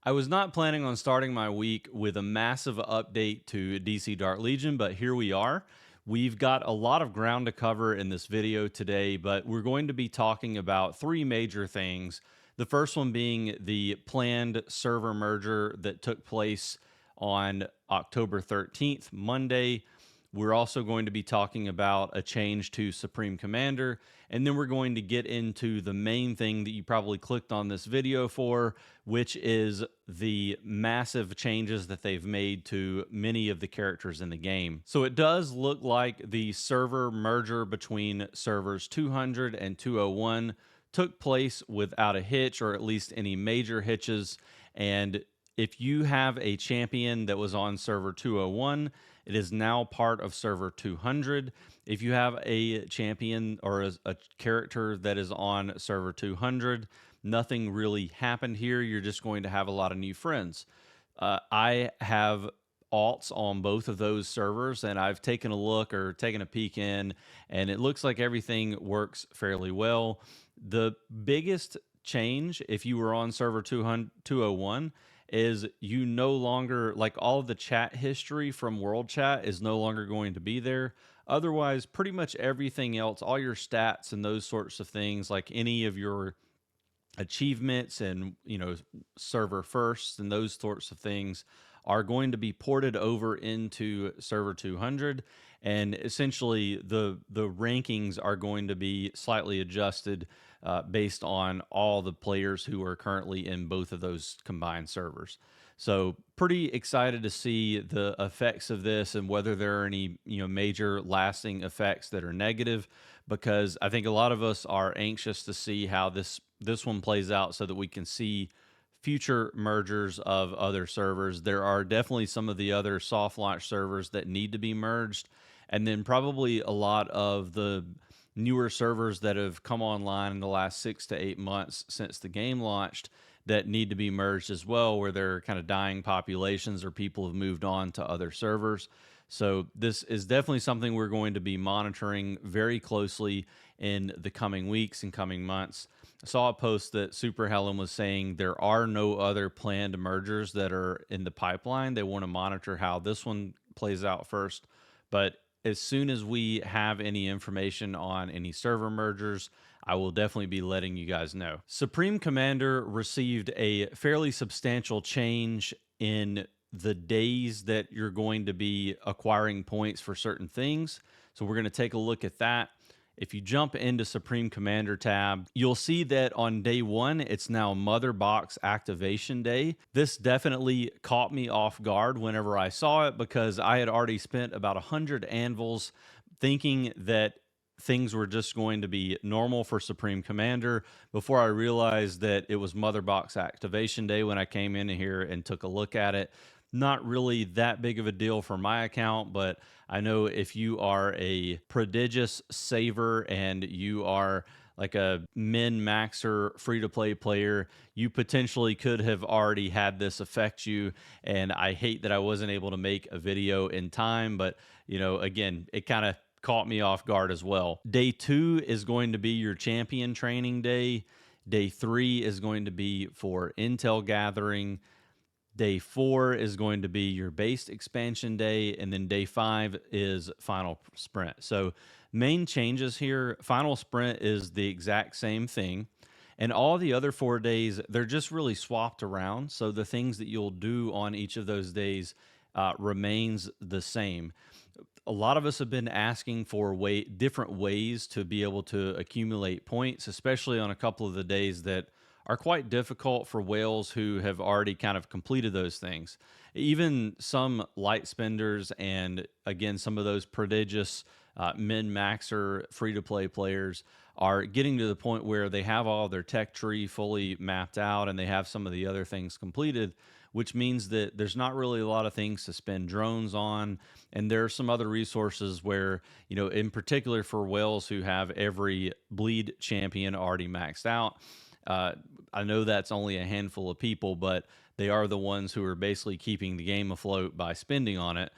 I was not planning on starting my week with a massive update to DC Dark Legion, but here we are. We've got a lot of ground to cover in this video today, but we're going to be talking about three major things. The first one being the planned server merger that took place on October 13th, Monday. We're also going to be talking about a change to Supreme Commander, and then we're going to get into the main thing that you probably clicked on this video for, which is the massive changes that they've made to many of the characters in the game. So it does look like the server merger between servers 200 and 201 took place without a hitch, or at least any major hitches. And if you have a champion that was on server 201, it is now part of server 200. If you have a champion or a character that is on server 200, nothing really happened here. You're just going to have a lot of new friends. I have alts on both of those servers, and I've taken a look or taken a peek in, and it looks like everything works fairly well. The biggest change, if you were on server 201, is you no longer, like, all of the chat history from world chat is no longer going to be there. Otherwise, pretty much everything else, all your stats and those sorts of things, like any of your achievements and server firsts and those sorts of things, are going to be ported over into server 200, and essentially the rankings are going to be slightly adjusted based on all the players who are currently in both of those combined servers. So pretty excited to see the effects of this and whether there are any major lasting effects that are negative, because I think a lot of us are anxious to see how this one plays out so that we can see future mergers of other servers. There are definitely some of the other soft launch servers that need to be merged, and then probably a lot of the newer servers that have come online in the last 6 to 8 months since the game launched that need to be merged as well, where they're kind of dying populations or people have moved on to other servers. So this is definitely something we're going to be monitoring very closely in the coming weeks and coming months. I saw a post that Super Helen was saying there are no other planned mergers that are in the pipeline. They want to monitor how this one plays out first. But as soon as we have any information on any server mergers, I will definitely be letting you guys know. Supreme Commander received a fairly substantial change in the days that you're going to be acquiring points for certain things. So we're going to take a look at that. If you jump into Supreme Commander tab, you'll see that on day one, it's now Mother Box Activation Day. This definitely caught me off guard whenever I saw it, because I had already spent about 100 anvils thinking that things were just going to be normal for Supreme Commander before I realized that it was Mother Box Activation Day when I came in here and took a look at it. Not really that big of a deal for my account, but I know if you are a prodigious saver and you are like a min maxer free to play player, you potentially could have already had this affect you. And I hate that I wasn't able to make a video in time, but again, it kind of caught me off guard as well. Day 2 is going to be your champion training day. Day 3 is going to be for intel gathering. Day 4 is going to be your base expansion day, and then day 5 is final sprint. So main changes here, final sprint is the exact same thing, and all the other 4 days, they're just really swapped around. So the things that you'll do on each of those days remains the same. A lot of us have been asking for different ways to be able to accumulate points, especially on a couple of the days that are quite difficult for whales who have already kind of completed those things. Even some light spenders and, again, some of those prodigious min-maxer free-to-play players are getting to the point where they have all their tech tree fully mapped out and they have some of the other things completed, which means that there's not really a lot of things to spend drones on. And there are some other resources where, in particular for whales who have every bleed champion already maxed out, I know that's only a handful of people, but they are the ones who are basically keeping the game afloat by spending on it.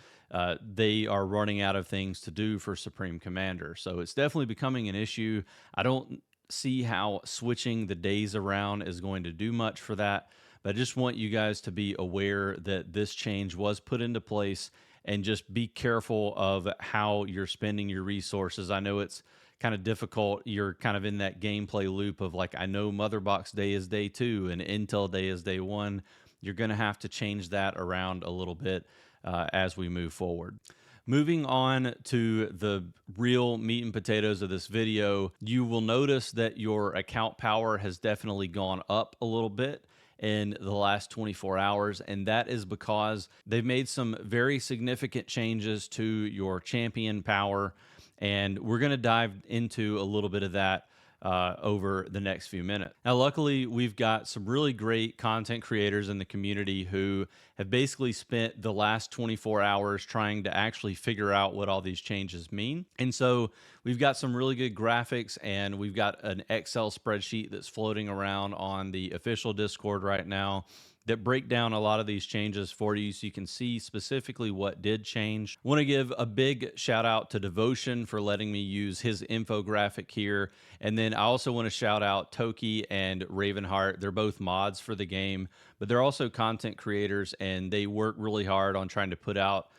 They are running out of things to do for Supreme Commander. So it's definitely becoming an issue. I don't see how switching the days around is going to do much for that. But I just want you guys to be aware that this change was put into place, and just be careful of how you're spending your resources. I know it's kind of difficult. You're kind of in that gameplay loop of like, I know Motherbox Day is day 2 and Intel Day is day 1. You're going to have to change that around a little bit as we move forward. Moving on to the real meat and potatoes of this video, you will notice that your account power has definitely gone up a little bit in the last 24 hours, and that is because they've made some very significant changes to your champion power, and we're going to dive into a little bit of that over the next few minutes. Now, luckily, we've got some really great content creators in the community who have basically spent the last 24 hours trying to actually figure out what all these changes mean. And so we've got some really good graphics, and we've got an Excel spreadsheet that's floating around on the official Discord right now that break down a lot of these changes for you so you can see specifically what did change. I want to give a big shout out to Devotion for letting me use his infographic here. And then I also want to shout out Toki and Ravenheart. They're both mods for the game, but they're also content creators, and they work really hard on trying to put out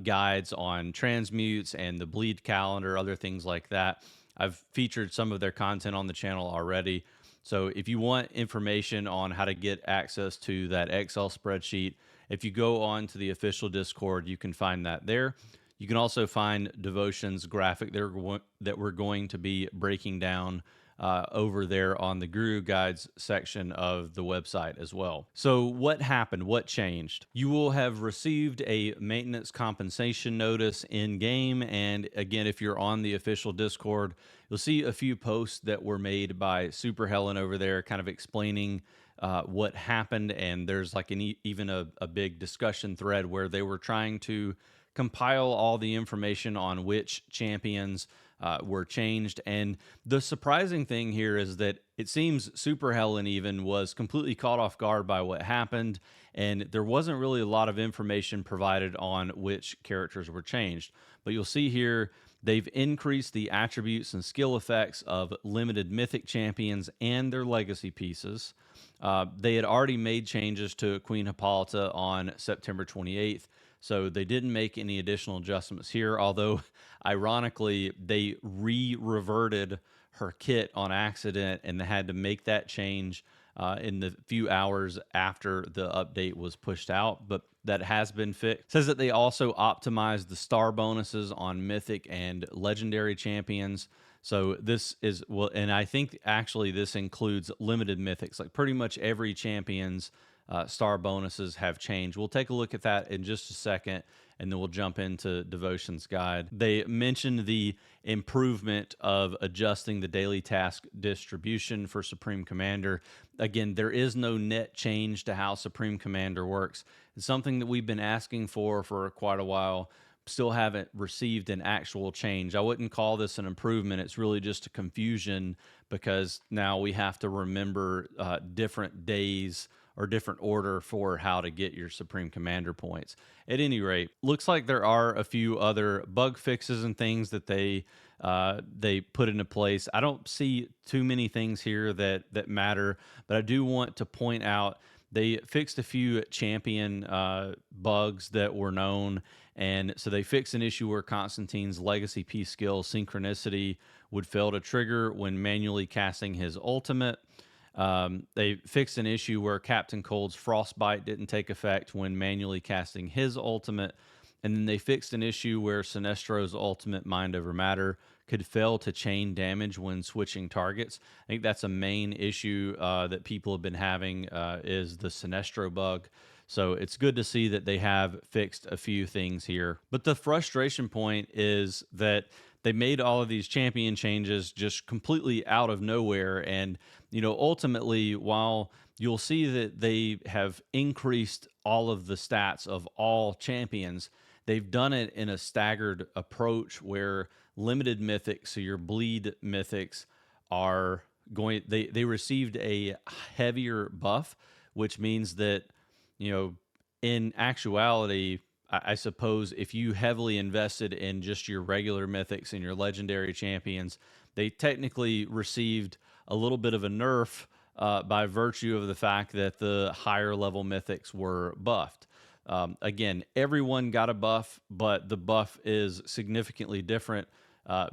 guides on transmutes and the bleed calendar, other things like that. I've featured some of their content on the channel already. So if you want information on how to get access to that Excel spreadsheet, if you go on to the official Discord, you can find that there. You can also find Devotion's graphic that we're going to be breaking down over there on the Guru Guides section of the website as well. So what happened? What changed? You will have received a maintenance compensation notice in game. And again, if you're on the official Discord, you'll see a few posts that were made by Super Helen over there kind of explaining what happened. And there's like even a big discussion thread where they were trying to compile all the information on which champions were changed. And the surprising thing here is that it seems Super Helen even was completely caught off guard by what happened, and there wasn't really a lot of information provided on which characters were changed. But you'll see here, they've increased the attributes and skill effects of limited mythic champions and their legacy pieces. They had already made changes to Queen Hippolyta on September 28th, so they didn't make any additional adjustments here, although ironically, they reverted her kit on accident, and they had to make that change in the few hours after the update was pushed out, but that has been fixed. It says that they also optimized the star bonuses on mythic and legendary champions. So this is, well, and I think actually this includes limited mythics, like pretty much every champion's star bonuses have changed. We'll take a look at that in just a second, and then we'll jump into Devotion's guide. They mentioned the improvement of adjusting the daily task distribution for Supreme Commander. Again, there is no net change to how Supreme Commander works. It's something that we've been asking for quite a while. Still haven't received an actual change. I wouldn't call this an improvement. It's really just a confusion, because now we have to remember different days or different order for how to get your Supreme Commander points. At any rate, looks like there are a few other bug fixes and things that they put into place. I don't see too many things here that matter, but I do want to point out they fixed a few champion bugs that were known. And so they fixed an issue where Constantine's legacy piece skill Synchronicity would fail to trigger when manually casting his ultimate. They fixed an issue where Captain Cold's Frostbite didn't take effect when manually casting his ultimate. And then they fixed an issue where Sinestro's ultimate Mind Over Matter could fail to chain damage when switching targets. I think that's a main issue that people have been having is the Sinestro bug. So it's good to see that they have fixed a few things here. But the frustration point is that they made all of these champion changes just completely out of nowhere. And, you know, ultimately, while you'll see that they have increased all of the stats of all champions, they've done it in a staggered approach where limited mythics, so your bleed mythics, are going, they received a heavier buff, which means that, you know, in actuality, I suppose if you heavily invested in just your regular mythics and your legendary champions, they technically received a little bit of a nerf by virtue of the fact that the higher level mythics were buffed. Again, everyone got a buff, but the buff is significantly different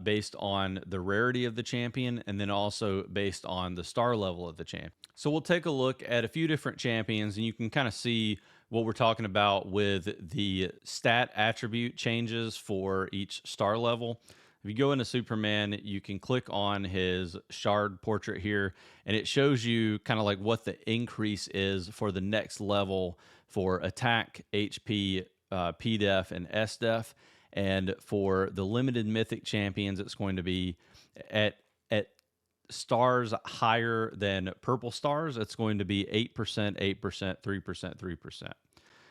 based on the rarity of the champion and then also based on the star level of the champion. So we'll take a look at a few different champions and you can kind of see what we're talking about with the stat attribute changes for each star level. If you go into Superman, you can click on his shard portrait here, and it shows you kind of like what the increase is for the next level for attack, HP, PDEF, and SDEF. And for the limited mythic champions, it's going to be at stars higher than purple stars. It's going to be 8%, 8%, 3%, 3%.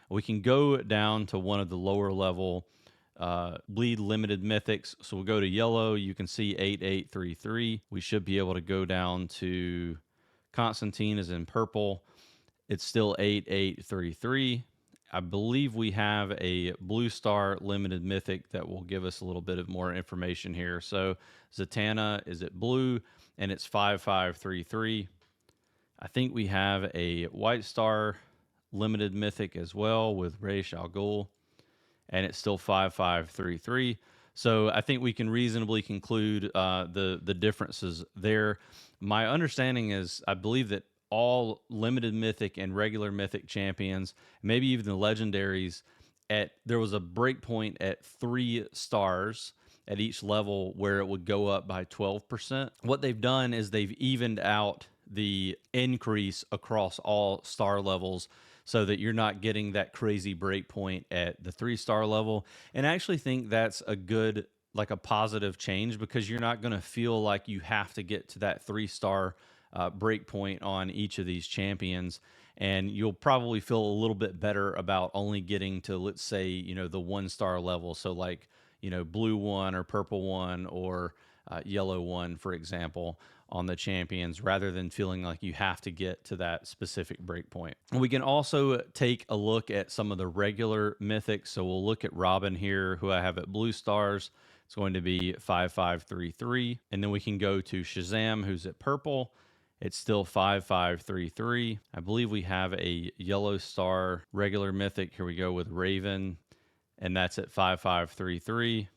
We can go down to one of the lower level bleed limited mythics. So we'll go to yellow. You can see 8833. We should be able to go down to Constantine is in purple. It's still 8833. I believe we have a blue star limited mythic that will give us a little bit of more information here. So Zatanna is at blue and it's 5533. I think we have a white star limited mythic as well with Ra's al Ghul, and it's still 5533. So I think we can reasonably conclude the differences there. My understanding is I believe that all limited mythic and regular mythic champions, maybe even the legendaries, there was a breakpoint at 3 stars at each level where it would go up by 12%. What they've done is they've evened out the increase across all star levels so that you're not getting that crazy breakpoint at the 3-star level. And I actually think that's a good, like a positive change, because you're not going to feel like you have to get to that 3-star breakpoint on each of these champions. And you'll probably feel a little bit better about only getting to, let's say, the 1-star level. So like, blue 1 or purple 1 or yellow 1, for example, on the champions, rather than feeling like you have to get to that specific breakpoint. We can also take a look at some of the regular mythics. So we'll look at Robin here, who I have at blue stars. It's going to be 5533. And then we can go to Shazam, who's at purple. It's still 5533. I believe we have a yellow star regular mythic. Here we go with Raven, and that's at 5533.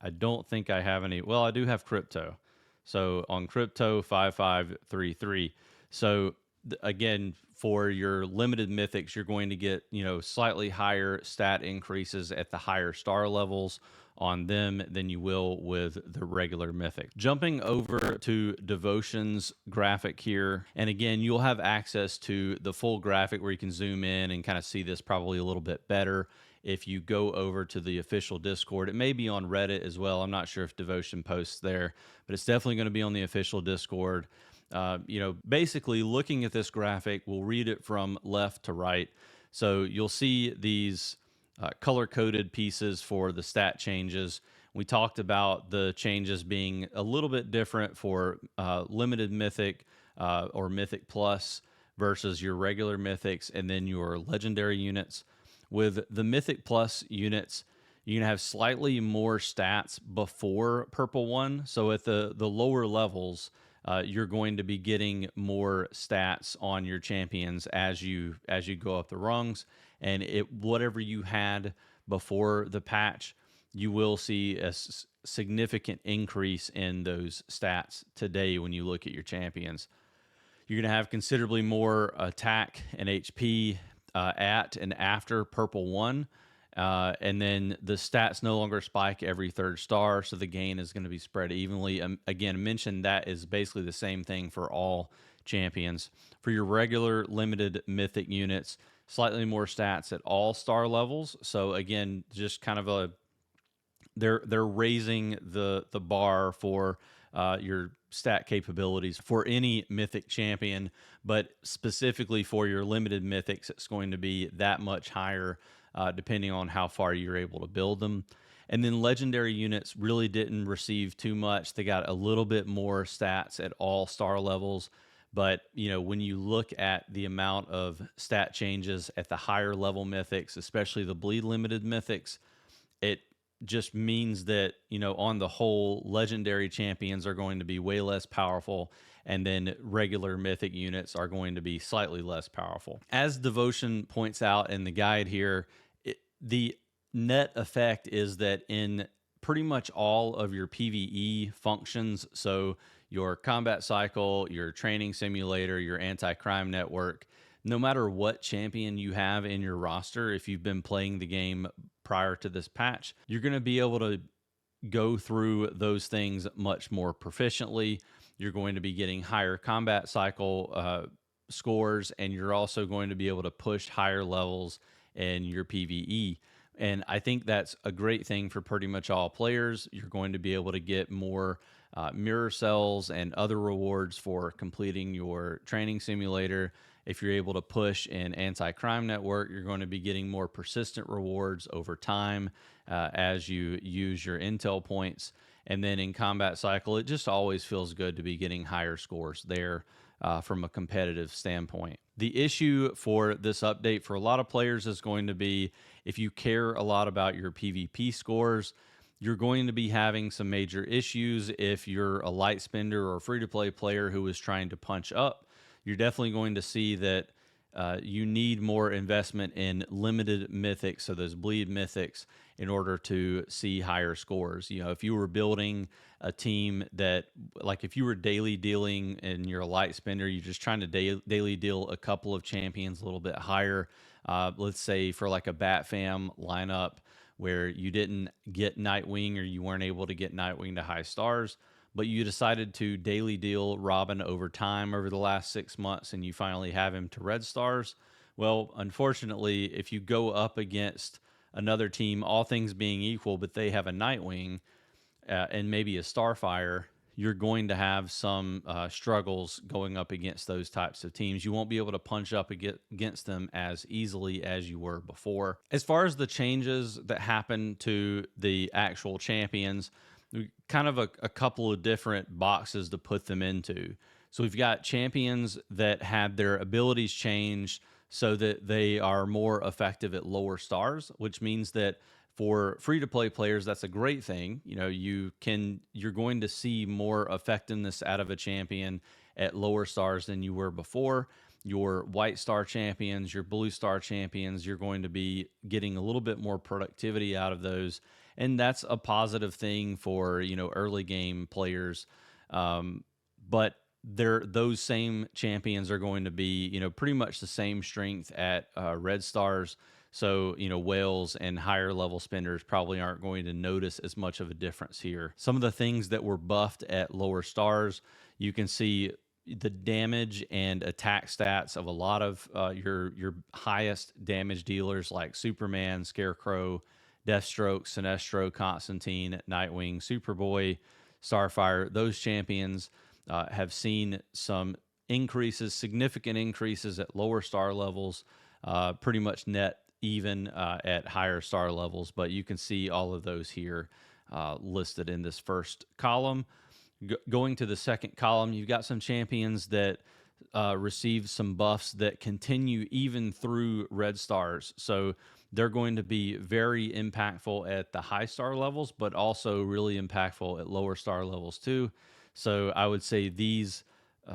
I don't think I have any. Well, I do have Crypto. So on Crypto, 5533. So again, for your limited mythics, you're going to get, slightly higher stat increases at the higher star levels on them than you will with the regular mythic. Jumping over to Devotion's graphic here. And again, you'll have access to the full graphic where you can zoom in and kind of see this probably a little bit better if you go over to the official Discord. It may be on Reddit as well. I'm not sure if Devotion posts there, but it's definitely going to be on the official Discord. Basically looking at this graphic, we'll read it from left to right. So you'll see these color-coded pieces for the stat changes. We talked about the changes being a little bit different for limited mythic or mythic plus versus your regular mythics and then your legendary units. With the mythic plus units, you can have slightly more stats before purple 1. So at the lower levels, you're going to be getting more stats on your champions as you go up the rungs, and whatever you had before the patch, you will see a significant increase in those stats today when you look at your champions. You're going to have considerably more attack and HP at and after purple 1. And then the stats no longer spike every 3rd star, so the gain is going to be spread evenly. Again, mentioned that is basically the same thing for all champions. For your regular limited mythic units, slightly more stats at all star levels. So again, just kind of they're raising the bar for your stat capabilities for any mythic champion, but specifically for your limited mythics, it's going to be that much higher depending on how far you're able to build them. And then legendary units really didn't receive too much. They got a little bit more stats at all star levels. But, when you look at the amount of stat changes at the higher level mythics, especially the bleed limited mythics, it just means that, on the whole, legendary champions are going to be way less powerful and then regular mythic units are going to be slightly less powerful. As Devotion points out in the guide here, the net effect is that in pretty much all of your PvE functions, so your combat cycle, your training simulator, your anti-crime network, no matter what champion you have in your roster, if you've been playing the game prior to this patch, you're going to be able to go through those things much more proficiently. You're going to be getting higher combat cycle scores, and you're also going to be able to push higher levels in your PvE. And I think that's a great thing for pretty much all players. You're going to be able to get more mirror cells and other rewards for completing your training simulator. If you're able to push in anti-crime network, you're going to be getting more persistent rewards over time as you use your intel points. And then in combat cycle, it just always feels good to be getting higher scores there from a competitive standpoint. The issue for this update for a lot of players is going to be if you care a lot about your PvP scores, you're going to be having some major issues if you're a light spender or free-to-play player who is trying to punch up. You're definitely going to see that you need more investment in limited mythics, so those bleed mythics, in order to see higher scores. You know, if you were building a team that, like if you were daily dealing and you're a light spender, you're just trying to daily deal a couple of champions a little bit higher, let's say for like a Bat Fam lineup where you didn't get Nightwing or you weren't able to get Nightwing to high stars, but you decided to daily deal Robin over time over the last 6 months and you finally have him to red stars. Well, unfortunately, if you go up against another team, all things being equal, but they have a Nightwing and maybe a Starfire, you're going to have some struggles going up against those types of teams. You won't be able to punch up against them as easily as you were before. As far as the changes that happen to the actual champions, kind of a couple of different boxes to put them into. So we've got champions that had their abilities changed so that they are more effective at lower stars, which means that for free-to-play players, that's a great thing. You know, you're going to see more effectiveness out of a champion at lower stars than you were before. Your white star champions, your blue star champions, you're going to be getting a little bit more productivity out of those, and that's a positive thing for, you know, early game players. But those same champions are going to be, you know, pretty much the same strength at red stars. So, you know, whales and higher level spenders probably aren't going to notice as much of a difference here. Some of the things that were buffed at lower stars, you can see the damage and attack stats of a lot of your highest damage dealers like Superman, Scarecrow, Deathstroke, Sinestro, Constantine, Nightwing, Superboy, Starfire. Those champions have seen some increases, significant increases at lower star levels, pretty much net even at higher star levels. But you can see all of those here listed in this first column. Going to the second column, you've got some champions that receive some buffs that continue even through red stars. So they're going to be very impactful at the high star levels, but also really impactful at lower star levels too. So I would say these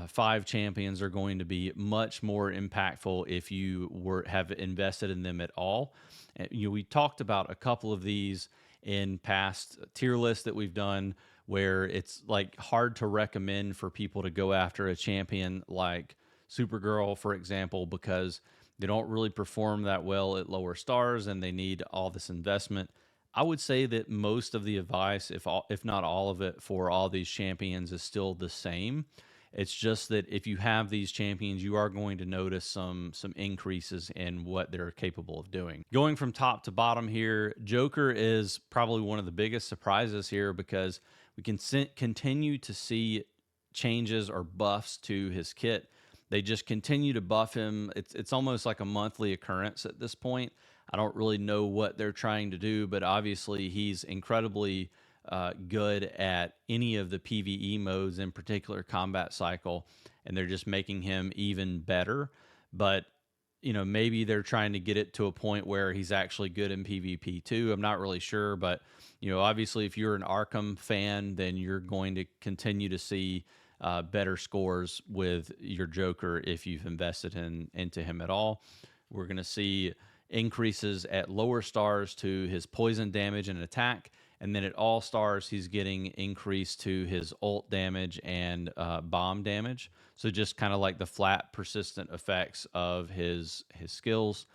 5 champions are going to be much more impactful if you have invested in them at all. And, you know, we talked about a couple of these in past tier lists that we've done, where it's like hard to recommend for people to go after a champion like Supergirl, for example, because they don't really perform that well at lower stars and they need all this investment. I would say that most of the advice, if not all of it, for all these champions is still the same. It's just that if you have these champions, you are going to notice some increases in what they're capable of doing. Going from top to bottom here, Joker is probably one of the biggest surprises here because we can continue to see changes or buffs to his kit. They just continue to buff him. It's almost like a monthly occurrence at this point. I don't really know what they're trying to do, but obviously he's incredibly good at any of the PvE modes, in particular combat cycle, and they're just making him even better. But you know, maybe they're trying to get it to a point where he's actually good in PvP too. I'm not really sure, but you know, obviously if you're an Arkham fan, then you're going to continue to see better scores with your Joker if you've invested into him at all. We're going to see increases at lower stars to his poison damage and attack. And then at all stars, he's getting increase to his ult damage and bomb damage. So just kind of like the flat, persistent effects of his skills.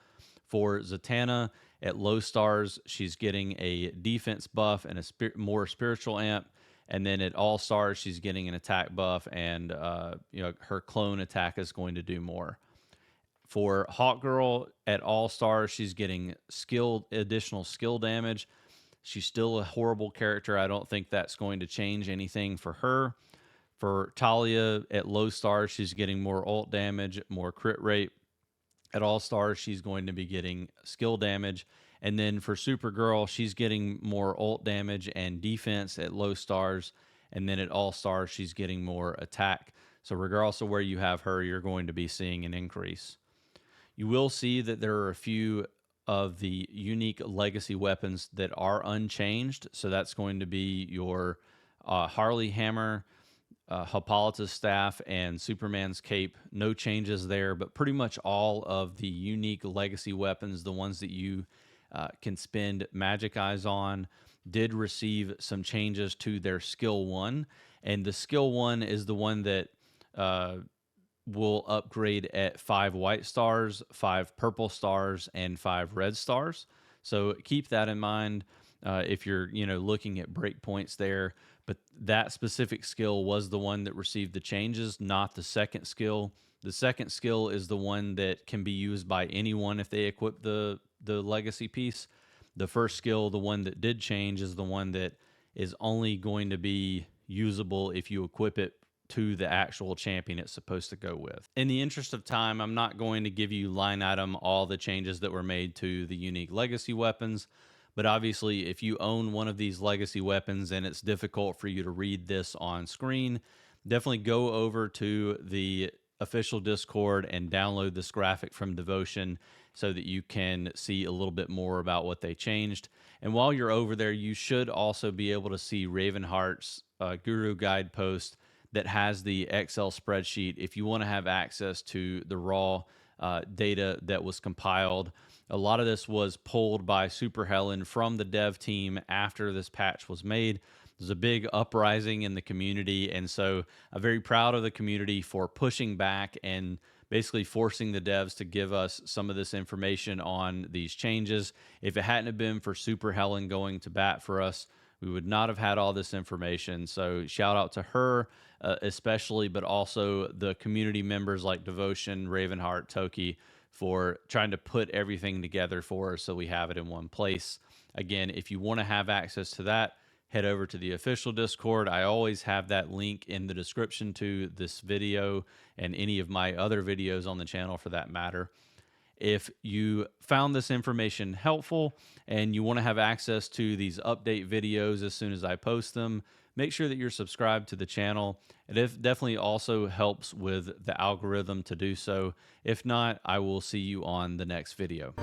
For Zatanna, at low stars, she's getting a defense buff and a more spiritual amp. And then at all stars, she's getting an attack buff, and her clone attack is going to do more. For Hawkgirl, at all stars, she's getting additional skill damage. She's still a horrible character. I don't think that's going to change anything for her. For Talia, at low stars, she's getting more ult damage, more crit rate. At all stars, she's going to be getting skill damage. And then for Supergirl, she's getting more ult damage and defense at low stars. And then at all stars, she's getting more attack. So regardless of where you have her, you're going to be seeing an increase. You will see that there are a few of the unique legacy weapons that are unchanged. So that's going to be your Harley hammer, Hippolyta's staff, and Superman's cape. No changes there, but pretty much all of the unique legacy weapons, the ones that you can spend magic eyes on, did receive some changes to their skill 1. And the skill 1 is the one that will upgrade at 5 white stars, 5 purple stars, and 5 red stars. So keep that in mind if you're looking at breakpoints there. But that specific skill was the one that received the changes, not the second skill. The second skill is the one that can be used by anyone if they equip the legacy piece. The first skill, the one that did change, is the one that is only going to be usable if you equip it to the actual champion it's supposed to go with. In the interest of time, I'm not going to give you line item all the changes that were made to the unique legacy weapons. But obviously, if you own one of these legacy weapons and it's difficult for you to read this on screen, definitely go over to the official Discord and download this graphic from Devotion so that you can see a little bit more about what they changed. And while you're over there, you should also be able to see Ravenheart's Guru Guide post that has the Excel spreadsheet if you want to have access to the raw data that was compiled. A lot of this was pulled by Super Helen from the dev team after this patch was made. There's a big uprising in the community, and so I'm very proud of the community for pushing back and basically forcing the devs to give us some of this information on these changes. If it hadn't have been for Super Helen going to bat for us, we would not have had all this information. So shout out to her especially, but also the community members like Devotion, Ravenheart, Toki, for trying to put everything together for us so we have it in one place. Again, if you want to have access to that, head over to the official Discord. I always have that link in the description to this video and any of my other videos on the channel for that matter. If you found this information helpful and you want to have access to these update videos as soon as I post them, make sure that you're subscribed to the channel. It definitely also helps with the algorithm to do so. If not, I will see you on the next video.